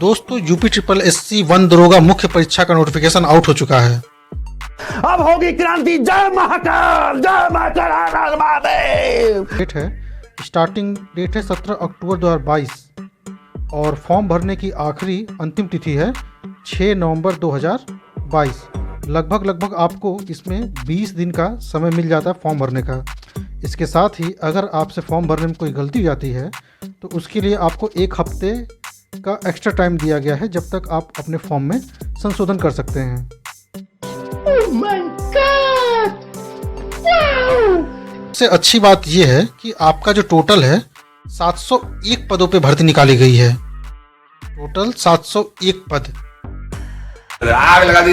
दोस्तों UP triple SC 1 दरोगा मुख्य परीक्षा का नोटिफिकेशन आउट हो चुका है। अब होगी क्रांति। जय महाकाल, जय महाकाल। डेट है, स्टार्टिंग डेट है 17 अक्टूबर 2022 और फॉर्म भरने की आखिरी अंतिम तिथि है 6 नवंबर 2022। लगभग आपको इसमें 20 दिन का समय मिल जाता है फॉर्म भरने का। इसके साथ ही अगर आपसे फॉर्म भरने में कोई गलती हो जाती है तो उसके लिए आपको 1 हफ्ते का एक्स्ट्रा टाइम दिया गया है, जब तक आप अपने फॉर्म में संशोधन कर सकते हैं। Oh my God! Wow! सबसे अच्छी बात यह है कि आपका जो टोटल है 701 पदों पे भर्ती निकाली गई है। टोटल 701 पद। आग लगा दी।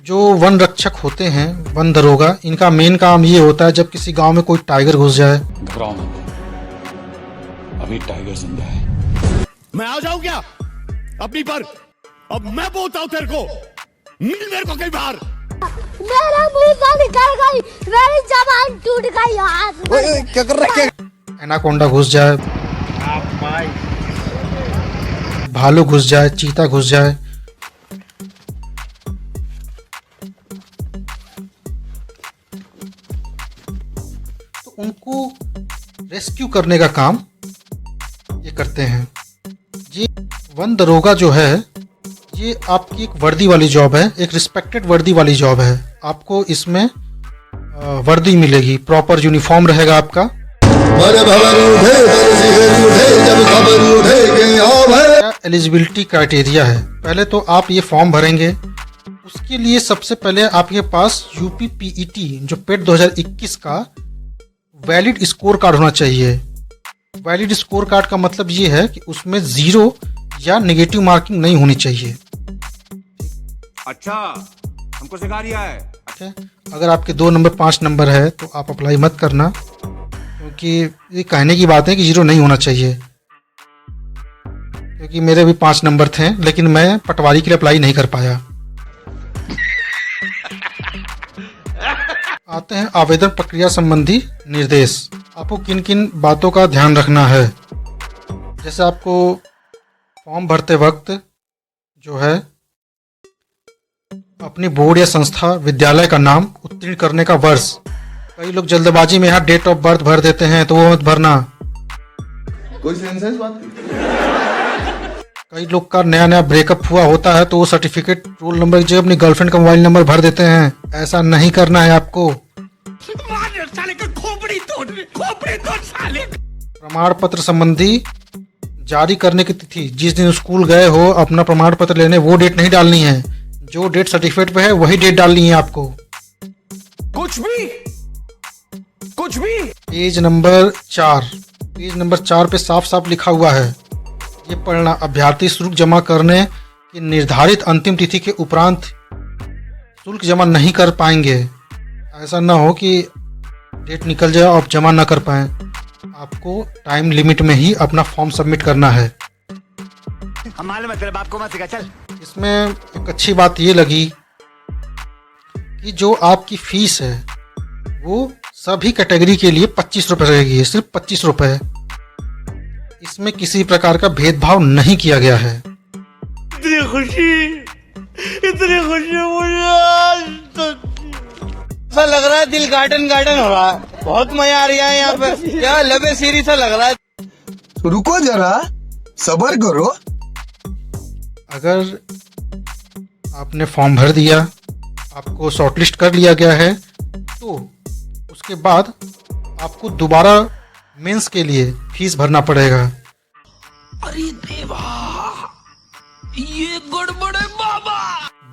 जो वन रक्षक होते हैं, वन दरोगा, इनका मेन काम ये होता है जब किसी गांव में कोई टाइगर घुस जाए। घबराओ मत, अभी टाइगर जिंदा है। मैं आ जाऊं क्या अपनी पर? अब मैं बोलता हूं तेरे को, मिल मेरे को कई बार। मेरा मुंह से निकल गई, मेरी जबान टूट गई यार। क्या कर रहा है? एनाकोंडा घुस जाए, भालू घुस जाए, चीता घुस जाए। तो उनको रेस्क्यू करने का काम ये करते हैं। ये वन दरोगा जो है ये आपकी एक वर्दी वाली जॉब है, एक रिस्पेक्टेड वर्दी वाली जॉब है। आपको इसमें वर्दी मिलेगी, प्रॉपर यूनिफॉर्म रहेगा आपका। एलिजिबिलिटी क्राइटेरिया है, पहले तो आप ये फॉर्म भरेंगे। उसके लिए सबसे पहले आपके पास यूपी पीईटी जो पेट 2021 का वैलिड स्कोर कार्ड होना चाहिए। वैलिड स्कोर कार्ड का मतलब ये है कि उसमें 0 या नेगेटिव मार्किंग नहीं होनी चाहिए। अच्छा, हमको सिखा रिया है। ठीक है, अगर आपके 2 नंबर 5 नंबर है तो आप अप्लाई मत करना, क्योंकि ये कहने की बात है कि 0 नहीं होना चाहिए। क्योंकि मेरे भी 5 नंबर थे, लेकिन मैं पटवारी के लिए अप्लाई नहीं कर पाया। आते हैं आवेदन प्रक्रिया संबंधी निर्देश। आपको किन किन बातों का ध्यान रखना है। जैसे आपको फॉर्म भरते वक्त जो है अपनी बोर्ड या संस्था विद्यालय का नाम, उत्तीर्ण करने का वर्ष। कई लोग जल्दबाजी में यहाँ डेट ऑफ बर्थ भर देते हैं, तो वो मत भरना। कोई सेंस है इस बात की? कई लोग का नया ब्रेकअप हुआ होता है तो वो सर्टिफिकेट, रोल नंबर की जगह अपनी गर्लफ्रेंड का मोबाइल नंबर भर देते हैं। ऐसा नहीं करना है आपको। प्रमाण पत्र संबंधी जारी करने की तिथि, जिस दिन स्कूल गए हो अपना प्रमाण पत्र लेने, वो डेट नहीं डालनी है। जो डेट सर्टिफिकेट पे है वही डेट डालनी है आपको। कुछ भी। पेज नंबर 4, पेज नंबर 4 पे साफ साफ लिखा हुआ है, ये पढ़ना। अभ्यर्थी शुल्क जमा करने की निर्धारित अंतिम तिथि के उपरांत शुल्क जमा नहीं कर पाएंगे। ऐसा ना हो कि डेट निकल जाए और आप जमा ना कर पाएं। आपको टाइम लिमिट में ही अपना फॉर्म सबमिट करना है। हमारे मतलब बाप को मत सिखा, चल। इसमें एक अच्छी बात ये लगी कि जो आपकी फीस है वो सभी कैटेगरी के लिए 25 रुपये रहेगी, सिर्फ 25 रुपये। इसमें किसी प्रकार का भेदभाव नहीं किया गया है। इतनी खुशी मुझे आज तक। ऐसा लग रहा है दिल गार्डन हो रहा है। बहुत मजा आ रहा है यहाँ पे, क्या लबे सीरी सा लग रहा है। रुको जरा, सब्र करो। अगर आपने फॉर्म भर दिया, आपको शॉर्टलिस्ट कर लिया गया है, तो उसके बाद आपको दोबारा मेंस के लिए फीस भरना पड़ेगा। अरे देवा, ये गड़बड़ है बाबा।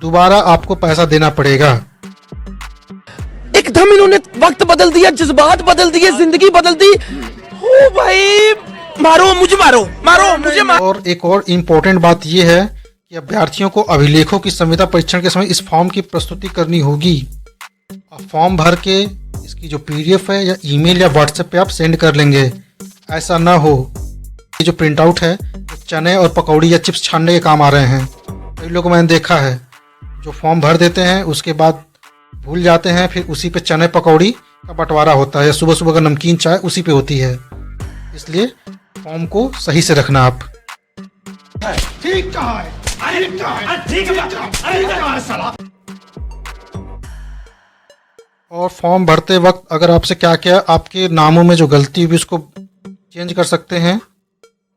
दोबारा आपको पैसा देना पड़ेगा। एकदम इन्होंने वक्त बदल दिया, जज्बात बदल दिए, जिंदगी बदल दी। ओ भाई, मारो मुझे, मारो मुझे। और एक और इम्पोर्टेंट बात यह है कि अभ्यर्थियों को अभिलेखों की संविदा परीक्षण के समय इस फॉर्म की प्रस्तुति करनी होगी। आप फॉर्म भर के इसकी जो पीडीएफ है या ईमेल या व्हाट्सएप पे आप सेंड कर लेंगे। ऐसा ना हो, ये जो प्रिंट आउट है तो चने और पकौड़ी या चिप्स छानने के काम आ रहे हैं। कई लोग मैंने देखा है जो फॉर्म भर देते हैं, उसके बाद भूल जाते हैं, फिर उसी पे चने पकौड़ी का बंटवारा होता है, या सुबह सुबह का नमकीन चाय उसी पे होती है। इसलिए फॉर्म को सही से रखना आप। ठीक कहा है, ठीक कहा है, ठीक कहा है साला। और फॉर्म भरते वक्त अगर आपसे क्या क्या आपके नामों में जो गलती हुई उसको चेंज कर सकते हैं।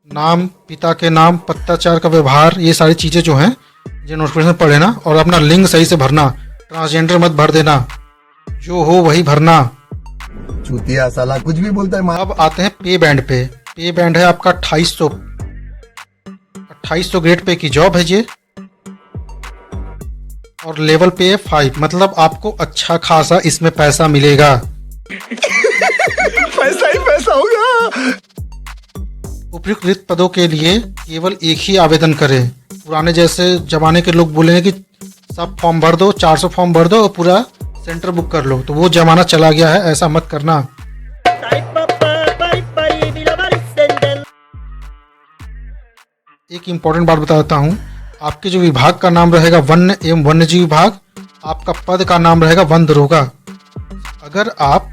नाम, पिता के नाम, पत्राचार का व्यवहार, ये सारी चीज़ें जो हैं ये नोटिफिकेशन पढ़े ना। और अपना लिंग सही से भरना, ट्रांसजेंडर मत भर देना, जो हो वही भरना। चूतिया साला कुछ भी बोलता है। अब आते हैं पे बैंड पे। पे बैंड है आपका 2800 ग्रेड पे की जॉब है ये। और लेवल पे है 5, मतलब आपको अच्छा खासा इसमें पैसा मिलेगा। पैसा ही पैसा होगा। उपयुक्त रिक्त पदों के लिए केवल एक ही आवेदन करें। पुराने जैसे जमाने के लोग बोलेंगे कि सब फॉर्म भर दो, 400 फॉर्म भर दो और पूरा सेंटर बुक कर लो, तो वो जमाना चला गया है, ऐसा मत करना। एक इम्पोर्टेंट बात बता देता हूँ, आपके जो विभाग का नाम रहेगा वन्य एवं वन्यजीव विभाग, आपका पद का नाम रहेगा वन दरोगा। अगर आप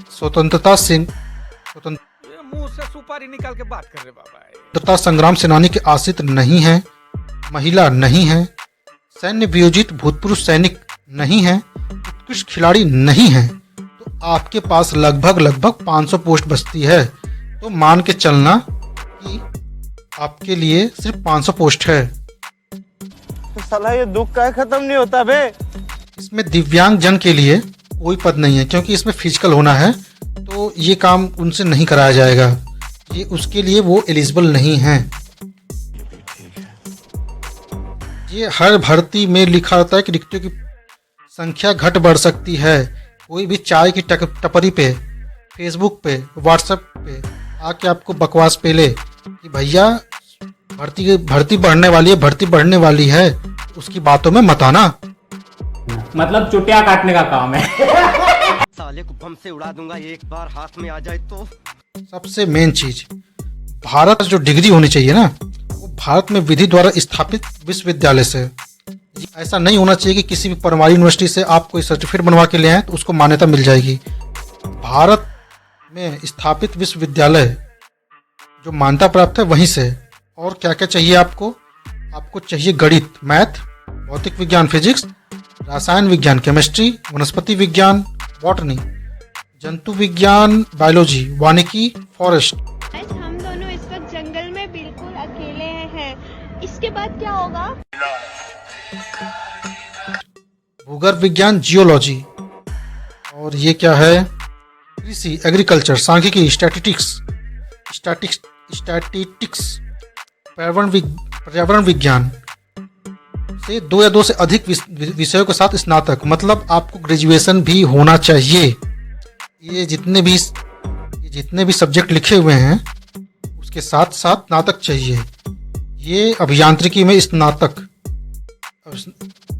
स्वतंत्रता संग्राम सेनानी के आश्रित नहीं हैं, महिला नहीं हैं, सैन्य वियोजित भूतपूर्व सैनिक नहीं हैं, उत्कृष्ट खिलाड़ी नहीं हैं, तो आपके पास लगभग 500 पोस्ट बचती है। तो मान के चलना कि आपके लिए सिर्फ 500 पोस्ट है। तो साला ये दुख का खत्म नहीं होता बे। इसमें दिव्यांग जन के लिए कोई पद नहीं है, क्योंकि इसमें फिजिकल होना है, तो ये काम उनसे नहीं कराया जाएगा। ये उसके लिए वो एलिजिबल नहीं हैं। ये हर भर्ती में लिखा होता है कि रिक्तियों की संख्या घट बढ़ सकती है। कोई भी चाय की टपरी पे, फेसबुक पे, व्हाट्सएप पे आके आपको बकवास पेले कि भैया भर्ती बढ़ने वाली है, भर्ती बढ़ने वाली है, उसकी बातों में मत आना। मतलब चुटिया काटने का काम है। साले को बम से उड़ा दूंगा एक बार हाथ में आ जाए तो। सबसे मेन चीज, भारत जो डिग्री होनी चाहिए ना, वो भारत में विधि द्वारा स्थापित विश्वविद्यालय से। ऐसा नहीं होना चाहिए कि किसी भी परमारी यूनिवर्सिटी से आप कोई सर्टिफिकेट बनवा के ले आए तो उसको मान्यता मिल जाएगी। भारत में स्थापित विश्वविद्यालय जो मान्यता प्राप्त है वहीं से। और क्या क्या चाहिए आपको? आपको चाहिए गणित, मैथ, भौतिक विज्ञान फिजिक्स, रसायन विज्ञान केमिस्ट्री, वनस्पति विज्ञान बॉटनी, जंतु विज्ञान बायोलॉजी, वानिकी फॉरेस्ट। हम दोनों इस वक्त जंगल में बिल्कुल अकेले हैं। इसके बाद क्या होगा? भूगर्भ विज्ञान जियोलॉजी। और ये क्या है? कृषि एग्रीकल्चर, सांख्यिकी पर्यावरण विज्ञान से 2 या 2 से अधिक विषयों के साथ स्नातक, मतलब आपको ग्रेजुएशन भी होना चाहिए। ये जितने भी सब्जेक्ट लिखे हुए हैं उसके साथ साथ स्नातक चाहिए। ये अभियांत्रिकी में स्नातक,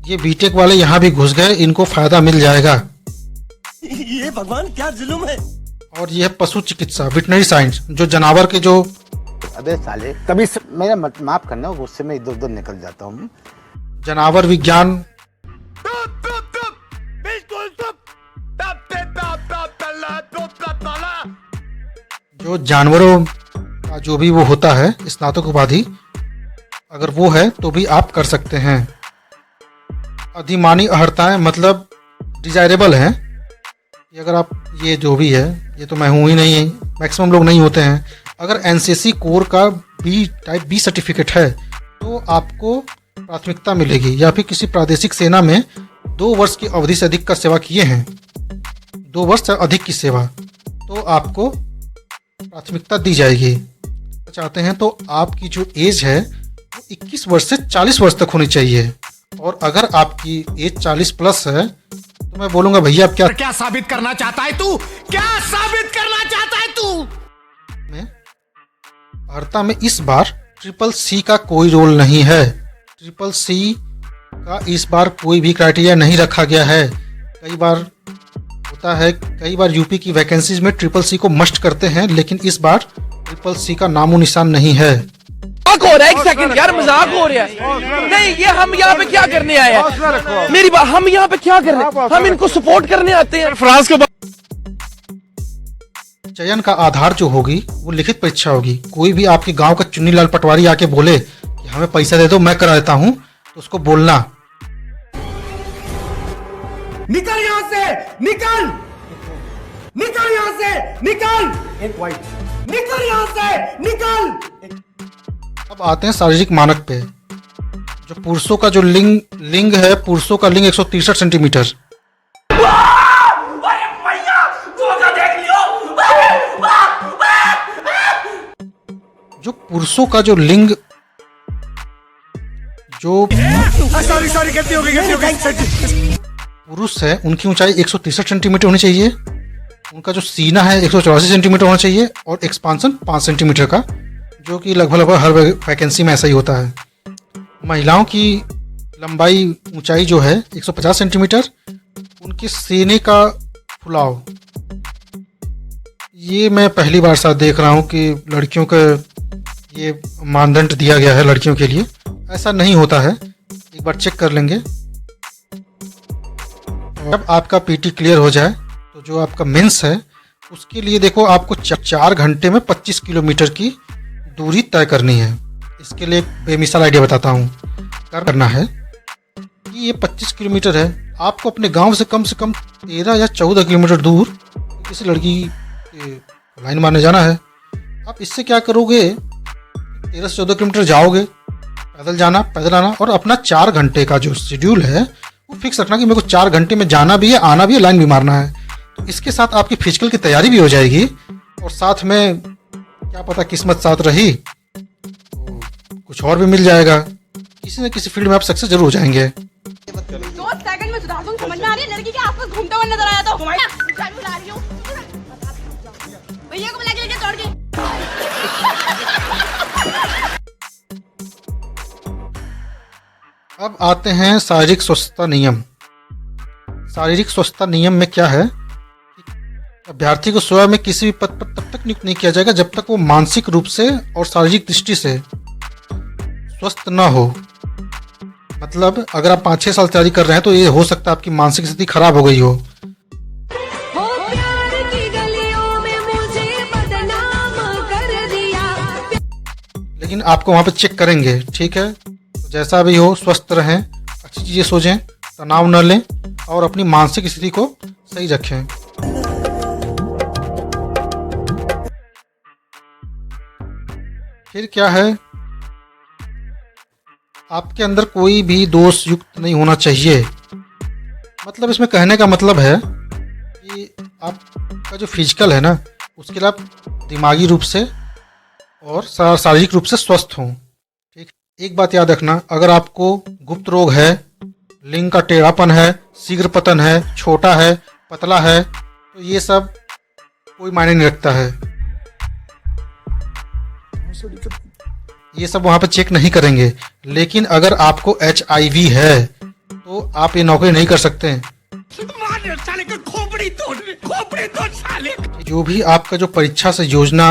ये बीटेक वाले यहाँ भी घुस गए, इनको फायदा मिल जाएगा। ये भगवान क्या जुल्म है। और ये है पशु चिकित्सा, वेटनरी साइंस, जो जानवर के जो। अबे साले कभी मेरा माफ करना, गुस्से में इधर उधर निकल जाता हूँ। जानवर विज्ञान, जो जानवरों का जो भी वो होता है स्नातक उपाधि, अगर वो है तो भी आप कर सकते हैं। अधिमानी अर्हताएं मतलब डिजायरेबल हैं कि अगर आप ये जो भी है, ये तो मैं हूँ ही नहीं, मैक्सिमम लोग नहीं होते हैं। अगर एनसीसी कोर का टाइप बी सर्टिफिकेट है तो आपको प्राथमिकता मिलेगी, या फिर किसी प्रादेशिक सेना में 2 वर्ष की अवधि से अधिक का सेवा किए हैं, 2 वर्ष से अधिक की सेवा, तो आपको प्राथमिकता दी जाएगी। चाहते हैं तो आपकी जो एज है वो 21 वर्ष से 40 वर्ष तक होनी चाहिए। और अगर आपकी एज 40 प्लस है तो मैं बोलूंगा भैया आप क्या साबित करना चाहता है तू? क्या साबित करना चाहता है तू? अर्हता में इस बार CCC का कोई रोल नहीं है। CCC का इस बार कोई भी क्राइटेरिया नहीं रखा गया है। कई बार होता है, कई बार यूपी की वैकेंसीज में CCC को मस्ट करते हैं, लेकिन इस बार CCC का नामो निशान नहीं है। मजाक हो रहा है, एक सेकंड यार, मजाक हो रहा है। नहीं, ये हम यहाँ पे क्या करने आए हैं? मेरी बात, हम यहाँ पे क्या कर रहे हैं? हम इनको सपोर्ट करने आते हैं। फ्रांस के चयन का आधार जो होगी वो लिखित परीक्षा होगी। कोई भी आपके गांव का चुन्नीलाल पटवारी आके बोले कि हमें पैसा दे दो, मैं करा देता हूँ, तो उसको बोलना निकल यहां से, निकल यहां से, निकल निकल यहां से, निकल। अब आते हैं शारीरिक मानक पे। जो पुरुषों का जो लिंग है, पुरुषों का लिंग 163 सेंटीमीटर। जो पुरुषों का जो लिंग, जो पुरुष है, उनकी ऊंचाई 163 सेंटीमीटर होनी चाहिए। उनका जो सीना है 184 सेंटीमीटर होना चाहिए और एक्सपांसन 5 सेंटीमीटर का, जो कि लगभग हर वैकेंसी में ऐसा ही होता है। महिलाओं की लंबाई ऊंचाई जो है 150 सेंटीमीटर। उनके सीने का फुलाव, ये मैं पहली बार साथ देख रहा हूँ कि लड़कियों का ये मानदंड दिया गया है लड़कियों के लिए। ऐसा नहीं होता है, एक बार चेक कर लेंगे। जब आपका पीटी क्लियर हो जाए तो जो आपका मेंस है उसके लिए देखो आपको 4 घंटे में 25 किलोमीटर की दूरी तय करनी है। इसके लिए एक बेमिसाल आइडिया बताता हूँ। करना है कि ये 25 किलोमीटर है, आपको अपने गांव से कम 13 या 14 किलोमीटर दूर किसी लड़की लाइन मारने जाना है। आप इससे क्या करोगे, 13 से 14 किलोमीटर जाओगे, पैदल जाना, पैदल आना, और अपना 4 घंटे का जो शेड्यूल है वो फिक्स रखना कि मेरे को 4 घंटे में जाना भी है, आना भी है, लाइन भी मारना है। तो इसके साथ आपकी फिजिकल की तैयारी भी हो जाएगी और साथ में क्या पता किस्मत साथ रही तो कुछ और भी मिल जाएगा। किसी न किसी फील्ड में आप सक्सेस जरूर हो जाएंगे। 2 सेकंड में सुधार दूं, समझ में आ रही है? लड़की के आसपास घूमते हुए नजर आया तो बुला रही हूं, भैया को बुला के लेके दौड़ गई। अब आते हैं शारीरिक स्वस्थता नियम। शारीरिक स्वस्थता नियम में क्या है, अभ्यर्थी को सेवा में किसी भी पद पर तब तक नियुक्त नहीं किया जाएगा जब तक वो मानसिक रूप से और शारीरिक दृष्टि से स्वस्थ न हो। मतलब अगर आप 5-6 साल तैयारी कर रहे हैं तो ये हो सकता है आपकी मानसिक स्थिति खराब हो गई हो। लेकिन आपको वहां पे चेक करेंगे, ठीक है? तो जैसा भी हो स्वस्थ रहें, अच्छी चीजें सोचें, तनाव न लें और अपनी मानसिक स्थिति को सही रखें। फिर क्या है, आपके अंदर कोई भी दोष युक्त नहीं होना चाहिए। मतलब इसमें कहने का मतलब है कि आपका जो फिजिकल है ना, उसके लिए आप दिमागी रूप से और शारीरिक रूप से स्वस्थ हों। ठीक, एक बात याद रखना, अगर आपको गुप्त रोग है, लिंग का टेढ़ापन है, शीघ्र पतन है, छोटा है, पतला है, तो ये सब कोई मायने नहीं रखता है। ये सब वहां पे चेक नहीं करेंगे। लेकिन अगर आपको HIV है तो आप ये नौकरी नहीं कर सकते। जो भी आपका जो परीक्षा से योजना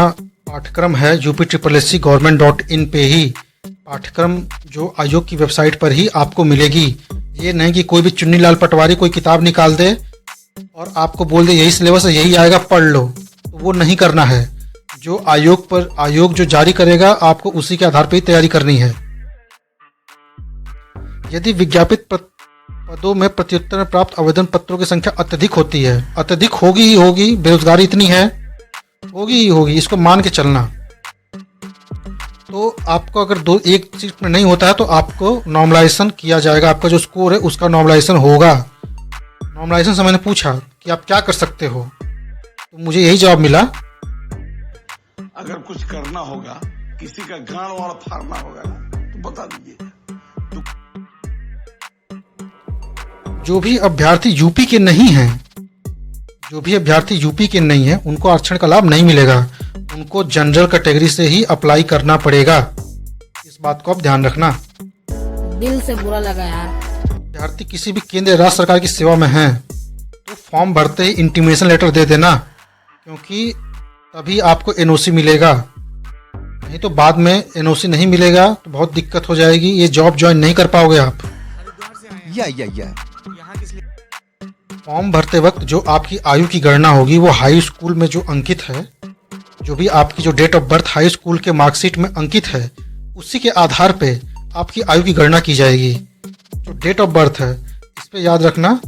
पाठ्यक्रम है UPSSC government.in पे ही पाठ्यक्रम जो आयोग की वेबसाइट पर ही आपको मिलेगी। ये नहीं कि कोई भी चुन्नी लाल पटवारी कोई किताब निकाल दे और आपको बोल दे यही सिलेबस है, यही आएगा, पढ़ लो। तो वो नहीं करना है। जो आयोग जो जारी करेगा आपको उसी के आधार पर ही तैयारी करनी है। यदि विज्ञापित पदों में प्रत्युत्तर में प्राप्त आवेदन पत्रों की संख्या अत्यधिक होती है, अत्यधिक होगी ही होगी, बेरोजगारी इतनी है, होगी ही होगी, इसको मान के चलना। तो आपको अगर एक सीट में नहीं होता है तो आपको नॉर्मलाइजेशन किया जाएगा। आपका जो स्कोर है उसका नॉर्मलाइजेशन होगा। नॉर्मलाइजेशन से मैंने पूछा कि आप क्या कर सकते हो, तो मुझे यही जवाब मिला, अगर कुछ करना होगा, किसी का गांड वाड़ फाड़ना होगा तो बता दीजिए। जो भी अभ्यर्थी यूपी के नहीं हैं, उनको आरक्षण का लाभ नहीं मिलेगा। उनको जनरल कैटेगरी से ही अप्लाई करना पड़ेगा। इस बात को आप ध्यान रखना। दिल से बुरा लगा यार। अभ्यर्थी किसी भी केंद्र राज्य सरकार की सेवा में हैं तो फॉर्म भरते ही इंटीमेशन लेटर दे देना, क्योंकि तभी आपको NOC मिलेगा। नहीं तो बाद में NOC नहीं मिलेगा तो बहुत दिक्कत हो जाएगी। ये जॉब ज्वाइन नहीं कर पाओगे आप। फॉर्म भरते वक्त जो आपकी आयु की गणना होगी वो हाई स्कूल में जो अंकित है, जो भी आपकी जो date of birth high school के मार्कशीट में अंकित है, उसी के आधार पे आपकी आयु की गणना की जाएगी। जो डेट ऑफ बर्थ है इस पे याद रखना,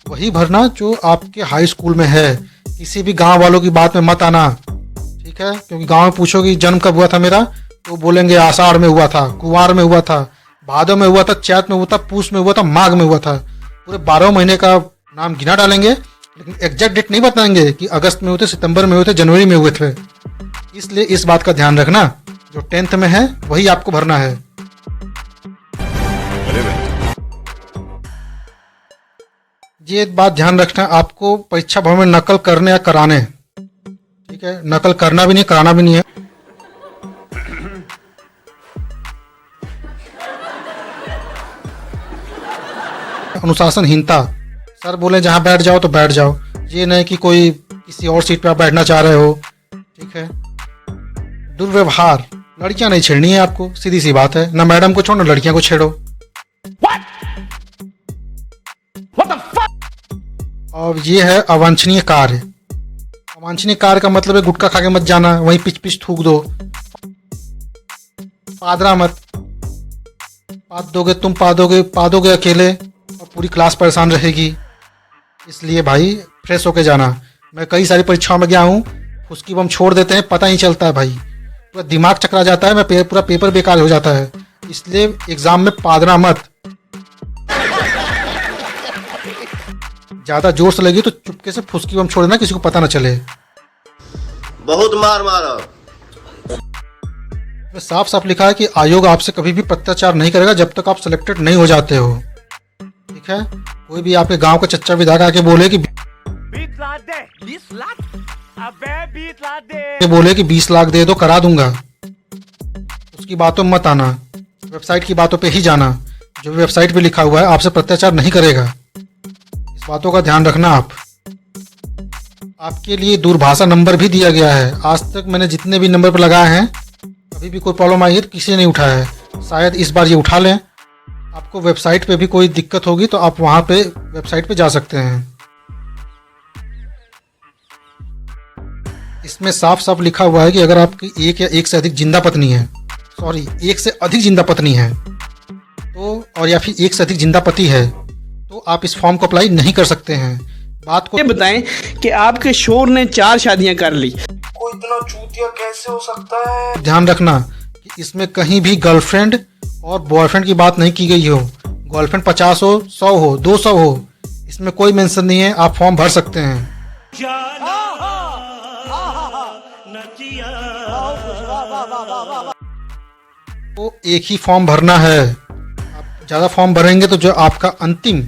वही भरना जो आपके हाई स्कूल में है। किसी भी गांव वालों की बात में मत आना, ठीक है? क्योंकि गांव में पूछोगे जन्म कब हुआ था मेरा, तो बोलेंगे आषाढ़ में हुआ था, कुंवार में हुआ था, भादो में हुआ था, चैत में हुआ था, पूस में हुआ था, माघ में हुआ था। पूरे 12 महीने का नाम गिना डालेंगे, लेकिन एग्जैक्ट डेट नहीं बताएंगे कि अगस्त में हुए थे, सितंबर में हुए थे, जनवरी में हुए थे। इसलिए इस बात का ध्यान रखना, जो 10th में है वही आपको भरना है। ये बात ध्यान रखना, आपको परीक्षा भवन में नकल करने या कराने, ठीक है? नकल करना भी नहीं, कराना भी नहीं है। अनुशासनहीनता, सर बोले जहां बैठ जाओ तो बैठ जाओ, ये नहीं कि कोई किसी और सीट पे आप बैठना चाह रहे हो, ठीक है? दुर्व्यवहार, लड़कियां नहीं छेड़नी है आपको, सीधी सी बात है। ना मैडम को छोड़ो, ना लड़कियां को छेड़ो। और ये है अवांछनीय कार्य। अवांछनीय कार्य का मतलब है गुटखा खा के मत जाना, वहीं पिच पिच थूक दो। पादरा मत, पादोगे अकेले और पूरी क्लास परेशान रहेगी। इसलिए भाई फ्रेश होके जाना। मैं कई सारी परीक्षाओं में गया हूँ, उसकी बम छोड़ देते हैं, पता नहीं चलता है भाई, पूरा दिमाग चकरा जाता है, पूरा पेपर बेकार हो जाता है। इसलिए एग्जाम में पादरा मत। ज्यादा जोर से लगी तो चुपके से फुसकी बम छोड़ देना, किसी को पता ना चले। बहुत मार मारा। साफ साफ लिखा है कि आयोग आपसे कभी भी प्रत्याचार नहीं करेगा जब तक आप सिलेक्टेड नहीं हो जाते हो, ठीक है? कोई भी आपके गांव का चच्चा विधायक आके बोले कि 20 लाख दे दो, करा दूंगा, उसकी बातों में मत आना। वेबसाइट की बातों पे ही जाना। जो भी वेबसाइट पे लिखा हुआ है आपसे प्रत्याचार नहीं करेगा, इस बातों का ध्यान रखना आप। आपके लिए दूरभाषा नंबर भी दिया गया है। आज तक मैंने जितने भी नंबर पर लगाए हैं, कभी भी कोई प्रॉब्लम आई है तो किसी ने नहीं उठाया है। शायद इस बार ये उठा लें। आपको वेबसाइट पे भी कोई दिक्कत होगी तो आप वहाँ पे वेबसाइट पे जा सकते हैं। इसमें साफ साफ लिखा हुआ है कि अगर आपकी एक या एक से अधिक जिंदा पत्नी है, एक से अधिक जिंदा पत्नी है तो, और या फिर एक से अधिक जिंदा पति है, तो आप इस फॉर्म को अप्लाई नहीं कर सकते हैं। बात को ये बताएं कि आपके शोर ने 4 शादियां कर ली, कोई इतना चूतिया कैसे हो सकता है? ध्यान रखना कि इसमें कहीं भी गर्लफ्रेंड और बॉयफ्रेंड की बात नहीं की गई हो। गर्लफ्रेंड 50 हो, 100 हो, 200 हो, इसमें कोई मेंशन नहीं है। आप फॉर्म भर सकते हैं। तो एक ही फॉर्म भरना है। आप ज़्यादा फॉर्म भरेंगे तो जो आपका अंतिम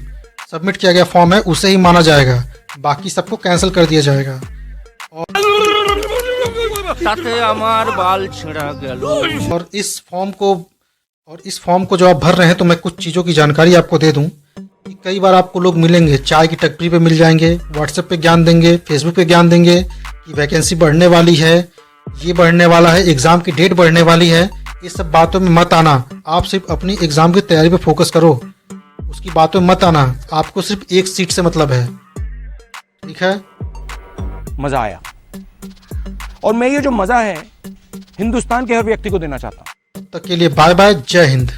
सबमिट किया गया फॉर्म है उसे ही माना जाएगा, बाकी सबको कैंसिल कर दिया जाएगा। और इस फॉर्म को जो आप भर रहे हैं, तो मैं कुछ चीज़ों की जानकारी आपको दे दूं कि कई बार आपको लोग मिलेंगे, चाय की टपरी पे मिल जाएंगे, व्हाट्सएप पे ज्ञान देंगे, फेसबुक पे ज्ञान देंगे कि वैकेंसी बढ़ने वाली है, ये बढ़ने वाला है, एग्ज़ाम की डेट बढ़ने वाली है। इस सब बातों में मत आना। आप सिर्फ अपनी एग्ज़ाम की तैयारी पे फोकस करो, उसकी बातों में मत आना। आपको सिर्फ एक सीट से मतलब है, ठीक है? मजा आया, और मैं ये जो मजा है हिंदुस्तान के हर व्यक्ति को देना चाहता हूं। तब तक के लिए बाय बाय, जय हिंद।